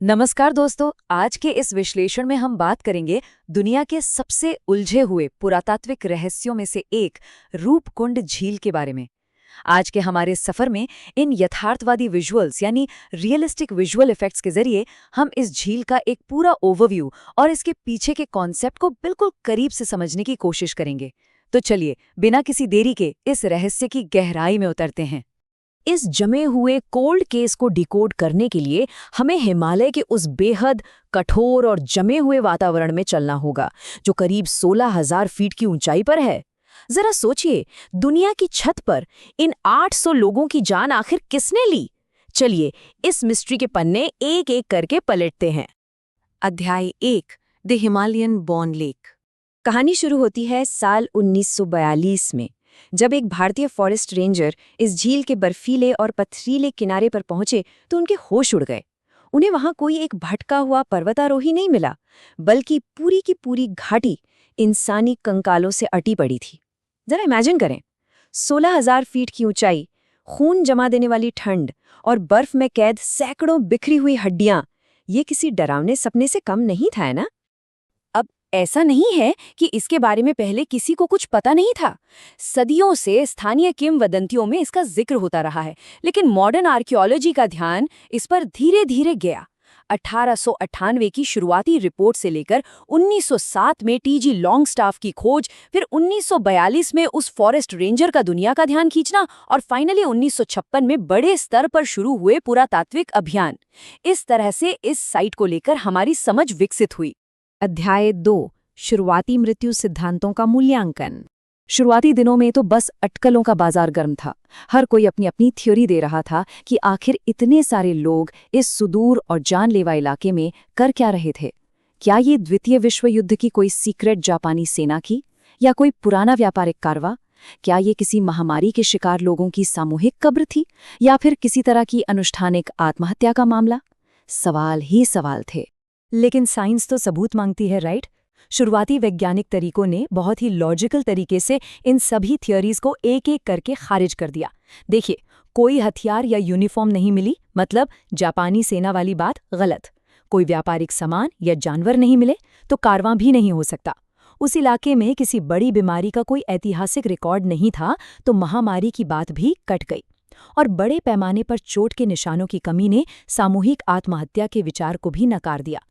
नमस्कार दोस्तों, आज के इस विश्लेषण में हम बात करेंगे दुनिया के सबसे उलझे हुए पुरातात्विक रहस्यों में से एक रूपकुंड झील के बारे में। आज के हमारे सफर में इन यथार्थवादी विजुअल्स यानी रियलिस्टिक विजुअल इफेक्ट्स के जरिए हम इस झील का एक पूरा ओवरव्यू और इसके पीछे के कॉन्सेप्ट को बिल्कुल करीब से समझने की कोशिश करेंगे। तो चलिए, बिना किसी देरी के इस रहस्य की गहराई में उतरते हैं। इस जमे हुए कोल्ड केस को डिकोड करने के लिए हमें हिमालय के उस बेहद कठोर और जमे हुए वातावरण में चलना होगा जो करीब 16,000 फीट की ऊंचाई पर है। जरा सोचिए, दुनिया की छत पर इन 800 लोगों की जान आखिर किसने ली? चलिए, इस मिस्ट्री के पन्ने एक एक करके पलटते हैं। अध्याय 1, द हिमालयन बॉर्न लेक। कहानी शुरू होती है साल 1942 में, जब एक भारतीय फॉरेस्ट रेंजर इस झील के बर्फीले और पथरीले किनारे पर पहुंचे तो उनके होश उड़ गए। उन्हें वहां कोई एक भटका हुआ पर्वतारोही नहीं मिला, बल्कि पूरी की पूरी घाटी इंसानी कंकालों से अटी पड़ी थी। जरा इमेजिन करें, 16,000 फीट की ऊंचाई, खून जमा देने वाली ठंड और बर्फ में कैद सैकड़ों बिखरी हुई हड्डियां। ये किसी डरावने सपने से कम नहीं था, है ना? ऐसा नहीं है कि इसके बारे में पहले किसी को कुछ पता नहीं था। सदियों से स्थानीय किंवदंतियों में इसका जिक्र होता रहा है, लेकिन मॉडर्न आर्कियोलॉजी का ध्यान इस पर धीरे धीरे गया। 1898 की शुरुआती रिपोर्ट से लेकर 1907 में टीजी लॉन्गस्टाफ की खोज, फिर 1942 में उस फॉरेस्ट रेंजर का दुनिया का ध्यान खींचना और फाइनली 1956 में बड़े स्तर पर शुरू हुए पुरातात्विक अभियान। इस तरह से इस साइट को लेकर हमारी समझ विकसित हुई। अध्याय 2, शुरुआती मृत्यु सिद्धांतों का मूल्यांकन। शुरुआती दिनों में तो बस अटकलों का बाजार गर्म था। हर कोई अपनी अपनी थ्योरी दे रहा था कि आखिर इतने सारे लोग इस सुदूर और जानलेवा इलाके में कर क्या रहे थे। क्या ये द्वितीय विश्व युद्ध की कोई सीक्रेट जापानी सेना की, या कोई पुराना व्यापारिक कारवा? क्या ये किसी महामारी के शिकार लोगों की सामूहिक कब्र थी, या फिर किसी तरह की अनुष्ठानिक आत्महत्या का मामला? सवाल ही सवाल थे। लेकिन साइंस तो सबूत मांगती है, राइट? शुरुआती वैज्ञानिक तरीकों ने बहुत ही लॉजिकल तरीके से इन सभी थियोरीज को एक एक करके खारिज कर दिया। देखिए, कोई हथियार या यूनिफॉर्म नहीं मिली, मतलब जापानी सेना वाली बात गलत। कोई व्यापारिक सामान या जानवर नहीं मिले, तो कारवां भी नहीं हो सकता। उस इलाके में किसी बड़ी बीमारी का कोई ऐतिहासिक रिकॉर्ड नहीं था, तो महामारी की बात भी कट गई। और बड़े पैमाने पर चोट के निशानों की कमी ने सामूहिक आत्महत्या के विचार को भी नकार दिया।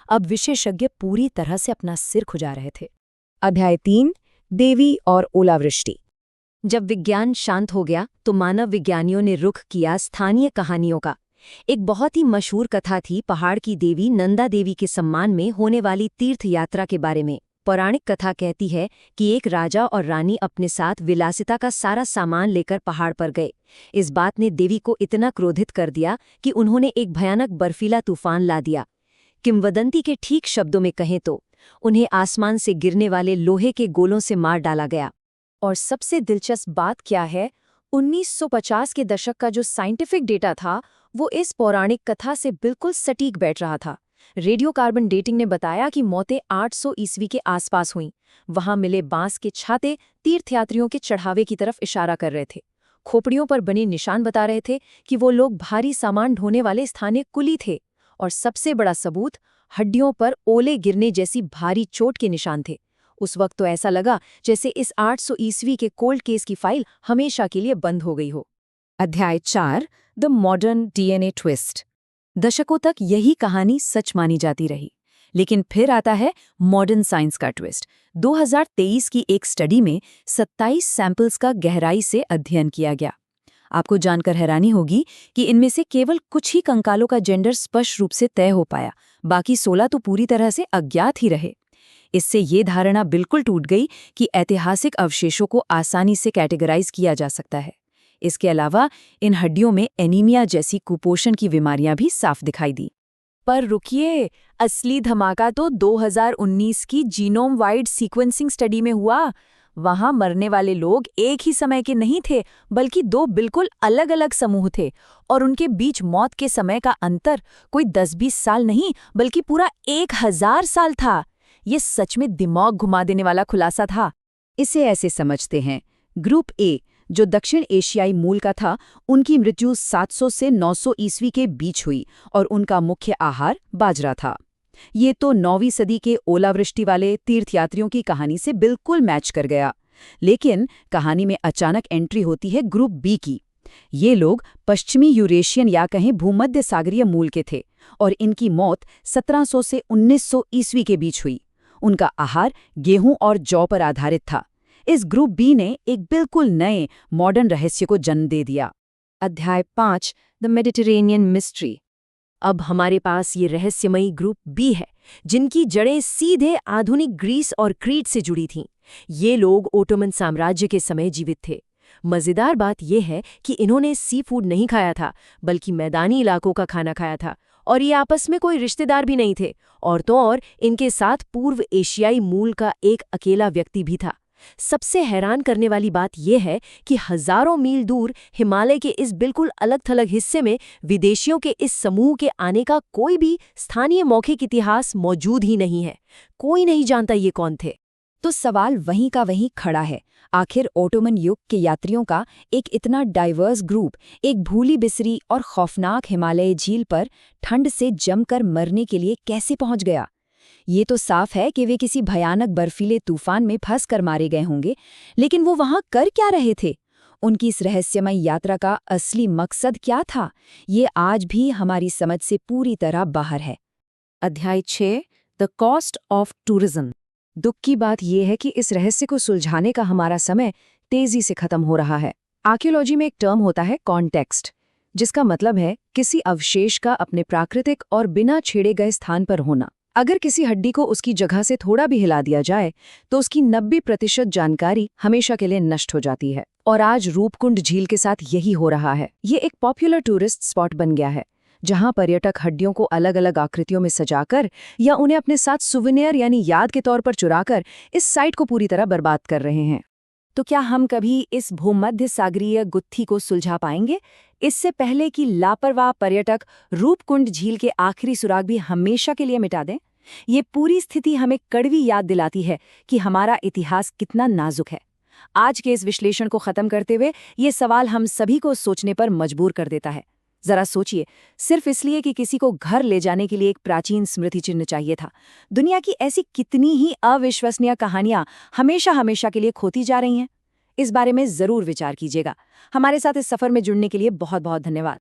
अब विशेषज्ञ पूरी तरह से अपना सिर खुजा रहे थे। अध्याय 3, देवी और ओलावृष्टि। जब विज्ञान शांत हो गया तो मानव विज्ञानियों ने रुख किया स्थानीय कहानियों का। एक बहुत ही मशहूर कथा थी पहाड़ की देवी नंदा देवी के सम्मान में होने वाली तीर्थ यात्रा के बारे में। पौराणिक कथा कहती है कि एक राजा और रानी अपने साथ विलासिता का सारा सामान लेकर पहाड़ पर गए। इस बात ने देवी को इतना क्रोधित कर दिया कि उन्होंने एक भयानक बर्फीला तूफान ला दिया। किंवदंती के ठीक शब्दों में कहें तो उन्हें आसमान से गिरने वाले लोहे के गोलों से मार डाला गया। और सबसे दिलचस्प बात क्या है, 1950 के दशक का जो साइंटिफिक डेटा था वो इस पौराणिक कथा से बिल्कुल सटीक बैठ रहा था। रेडियो कार्बन डेटिंग ने बताया कि मौतें 800 ईस्वी के आसपास हुईं। वहां मिले बांस के छाते तीर्थयात्रियों के चढ़ावे की तरफ इशारा कर रहे थे। खोपड़ियों पर बने निशान बता रहे थे कि वो लोग भारी सामान ढोने वाले स्थानीय कुली थे। और सबसे बड़ा सबूत, हड्डियों पर ओले गिरने जैसी भारी चोट के निशान थे। उस वक्त तो ऐसा लगा जैसे इस 800 ईस्वी के कोल्ड केस की फाइल हमेशा के लिए बंद हो गई हो। अध्याय 4, द मॉडर्न डीएनए ट्विस्ट। दशकों तक यही कहानी सच मानी जाती रही, लेकिन फिर आता है मॉडर्न साइंस का ट्विस्ट। 2023 की एक स्टडी में 27 सैंपल्स का गहराई से अध्ययन किया गया। आपको जानकर हैरानी होगी कि इनमें से केवल कुछ ही कंकालों का जेंडर स्पष्ट रूप से तय हो पाया, बाकी 16 तो पूरी तरह से अज्ञात ही रहे। इससे ये धारणा बिल्कुल टूट गई कि ऐतिहासिक अवशेषों को आसानी से कैटेगराइज किया जा सकता है। इसके अलावा इन हड्डियों में एनीमिया जैसी कुपोषण की बीमारियां भी साफ दिखाई दी। पर रुकिए, असली धमाका तो 2019 की जीनोम वाइड सीक्वेंसिंग स्टडी में हुआ। वहां मरने वाले लोग एक ही समय के नहीं थे, बल्कि 2 बिल्कुल अलग अलग समूह थे, और उनके बीच मौत के समय का अंतर कोई 10-20 साल नहीं, बल्कि पूरा 1000 साल था। ये सच में दिमाग घुमा देने वाला खुलासा था। इसे ऐसे समझते हैं, ग्रुप ए जो दक्षिण एशियाई मूल का था, उनकी मृत्यु 700 से 900 ईस्वी के बीच हुई और उनका मुख्य आहार बाजरा था। ये तो 9वीं सदी के ओलावृष्टि वाले तीर्थयात्रियों की कहानी से बिल्कुल मैच कर गया। लेकिन कहानी में अचानक एंट्री होती है ग्रुप बी की। ये लोग पश्चिमी यूरेशियन या कहें भूमध्य सागरीय मूल के थे और इनकी मौत 1700 से 1900 ईस्वी के बीच हुई। उनका आहार गेहूं और जौ पर आधारित था। इस ग्रुप बी ने एक बिल्कुल नए मॉडर्न रहस्य को जन्म दे दिया। अध्याय 5 द मेडिटेरेनियन मिस्ट्री। अब हमारे पास ये रहस्यमयी ग्रुप बी है, जिनकी जड़ें सीधे आधुनिक ग्रीस और क्रीट से जुड़ी थीं। ये लोग ओटोमन साम्राज्य के समय जीवित थे। मज़ेदार बात यह है कि इन्होंने सी फूड नहीं खाया था, बल्कि मैदानी इलाकों का खाना खाया था, और ये आपस में कोई रिश्तेदार भी नहीं थे। और तो और इनके साथ पूर्व एशियाई मूल का एक अकेला व्यक्ति भी था। सबसे हैरान करने वाली बात यह है कि हजारों मील दूर हिमालय के इस बिल्कुल अलग-थलग हिस्से में विदेशियों के इस समूह के आने का कोई भी स्थानीय मौखिक इतिहास मौजूद ही नहीं है। कोई नहीं जानता ये कौन थे। तो सवाल वहीं का वहीं खड़ा है, आखिर ओटोमन युग के यात्रियों का एक इतना डाइवर्स ग्रुप एक भूली बिसरी और खौफनाक हिमालय झील पर ठंड से जमकर मरने के लिए कैसे पहुंच गया? ये तो साफ है कि वे किसी भयानक बर्फीले तूफान में फंस कर मारे गए होंगे, लेकिन वो वहां कर क्या रहे थे? उनकी इस रहस्यमय यात्रा का असली मकसद क्या था? ये आज भी हमारी समझ से पूरी तरह बाहर है। अध्याय 6 द कॉस्ट ऑफ टूरिज्म। दुख की बात यह है कि इस रहस्य को सुलझाने का हमारा समय तेजी से खत्म हो रहा है। आर्कियोलॉजी में एक टर्म होता है कॉन्टेक्स्ट, जिसका मतलब है किसी अवशेष का अपने प्राकृतिक और बिना छेड़े गए स्थान पर होना। अगर किसी हड्डी को उसकी जगह से थोड़ा भी हिला दिया जाए तो उसकी 90% जानकारी हमेशा के लिए नष्ट हो जाती है। और आज रूपकुंड झील के साथ यही हो रहा है। ये एक पॉपुलर टूरिस्ट स्पॉट बन गया है, जहां पर्यटक हड्डियों को अलग अलग आकृतियों में सजाकर या उन्हें अपने साथ सुवेनियर यानी याद के तौर पर चुराकर इस साइट को पूरी तरह बर्बाद कर रहे हैं। तो क्या हम कभी इस भूमध्य सागरीय गुत्थी को सुलझा पाएंगे, इससे पहले कि लापरवाह पर्यटक रूपकुंड झील के आखिरी सुराग भी हमेशा के लिए मिटा दें? ये पूरी स्थिति हमें कड़वी याद दिलाती है कि हमारा इतिहास कितना नाजुक है। आज के इस विश्लेषण को खत्म करते हुए ये सवाल हम सभी को सोचने पर मजबूर कर देता है। जरा सोचिए, सिर्फ इसलिए कि किसी को घर ले जाने के लिए एक प्राचीन स्मृति चिन्ह चाहिए था, दुनिया की ऐसी कितनी ही अविश्वसनीय कहानियां हमेशा हमेशा के लिए खोती जा रही हैं। इस बारे में जरूर विचार कीजिएगा। हमारे साथ इस सफर में जुड़ने के लिए बहुत बहुत धन्यवाद।